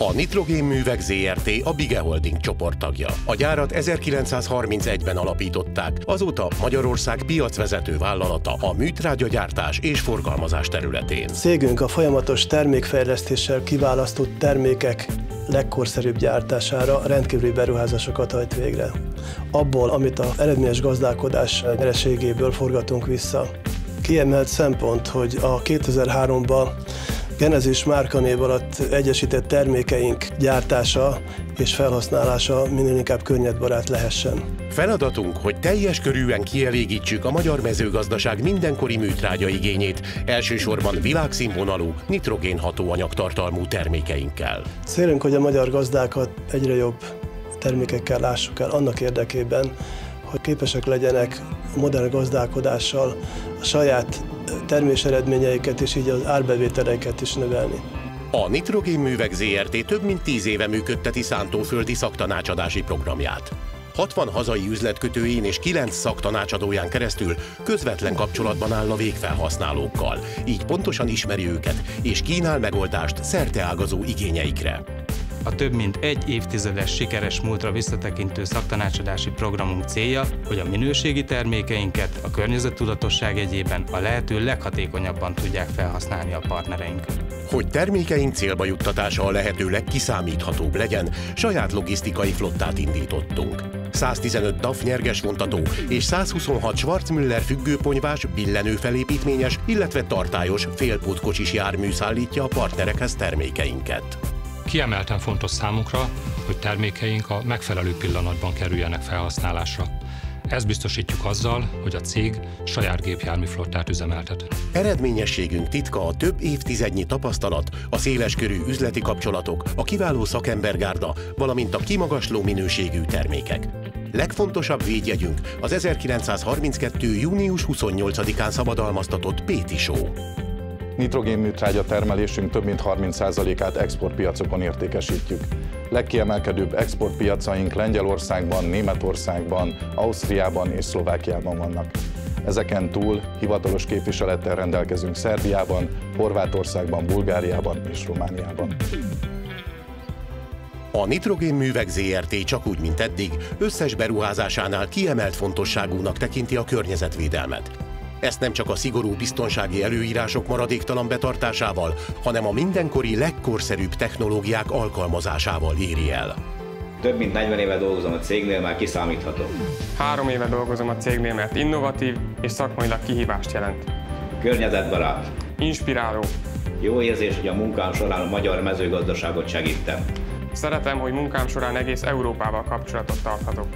A Nitrogénművek Zrt. A Bige Holding csoporttagja. A gyárat 1931-ben alapították, azóta Magyarország piacvezető vállalata a műtrágyagyártás és forgalmazás területén. Cégünk a folyamatos termékfejlesztéssel kiválasztott termékek legkorszerűbb gyártására rendkívüli beruházásokat hajt végre. Abból, amit az eredményes gazdálkodás nyereségéből forgatunk vissza. Kiemelt szempont, hogy a 2003-ban Genezis márkanév alatt egyesített termékeink gyártása és felhasználása minél inkább környezetbarát lehessen. Feladatunk, hogy teljes körűen kielégítsük a magyar mezőgazdaság mindenkori műtrágya igényét, elsősorban világszínvonalú, nitrogén hatóanyag-tartalmú termékeinkkel. Célunk, hogy a magyar gazdákat egyre jobb termékekkel lássuk el annak érdekében, hogy képesek legyenek modern gazdálkodással a saját terméseredményeiket és így az árbevételeiket is növelni. A Nitrogénművek Zrt. Több mint 10 éve működteti szántóföldi szaktanácsadási programját. 60 hazai üzletkötőjén és 9 szaktanácsadóján keresztül közvetlen kapcsolatban áll a végfelhasználókkal, így pontosan ismeri őket és kínál megoldást szerteágazó igényeikre. A több mint egy évtizedes sikeres múltra visszatekintő szaktanácsadási programunk célja, hogy a minőségi termékeinket a környezettudatosság jegyében a lehető leghatékonyabban tudják felhasználni a partnereink. Hogy termékeink célba juttatása a lehető legkiszámíthatóbb legyen, saját logisztikai flottát indítottunk. 115 DAF nyergesvontató és 126 Schwarzmüller függőponyvás, billenőfelépítményes, illetve tartályos félpótkocsis jármű szállítja a partnerekhez termékeinket. Kiemelten fontos számunkra, hogy termékeink a megfelelő pillanatban kerüljenek felhasználásra. Ezt biztosítjuk azzal, hogy a cég saját gépjárműflottát üzemeltet. Eredményességünk titka a több évtizednyi tapasztalat, a széleskörű üzleti kapcsolatok, a kiváló szakembergárda, valamint a kimagasló minőségű termékek. Legfontosabb védjegyünk az 1932. június 28-án szabadalmaztatott Péti Show. Nitrogénműtrágya termelésünk több mint 30%-át exportpiacokon értékesítjük. Legkiemelkedőbb exportpiacaink Lengyelországban, Németországban, Ausztriában és Szlovákiában vannak. Ezeken túl hivatalos képviselettel rendelkezünk Szerbiában, Horvátországban, Bulgáriában és Romániában. A Nitrogénművek Zrt. Csak úgy, mint eddig, összes beruházásánál kiemelt fontosságúnak tekinti a környezetvédelmet. Ezt nem csak a szigorú biztonsági előírások maradéktalan betartásával, hanem a mindenkori legkorszerűbb technológiák alkalmazásával éri el. Több mint 40 éve dolgozom a cégnél, már kiszámítható. 3 éve dolgozom a cégnél, mert innovatív és szakmailag kihívást jelent. Környezetbarát. Inspiráló. Jó érzés, hogy a munkám során a magyar mezőgazdaságot segítem. Szeretem, hogy munkám során egész Európával kapcsolatot tarthatok.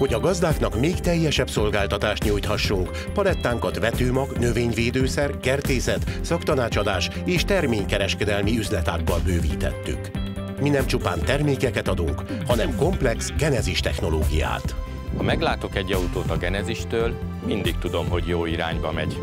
Hogy a gazdáknak még teljesebb szolgáltatást nyújthassunk, palettánkat vetőmag, növényvédőszer, kertészet, szaktanácsadás és terménykereskedelmi üzletággal bővítettük. Mi nem csupán termékeket adunk, hanem komplex Genezis technológiát. Ha meglátok egy autót a Genezistől, mindig tudom, hogy jó irányba megy.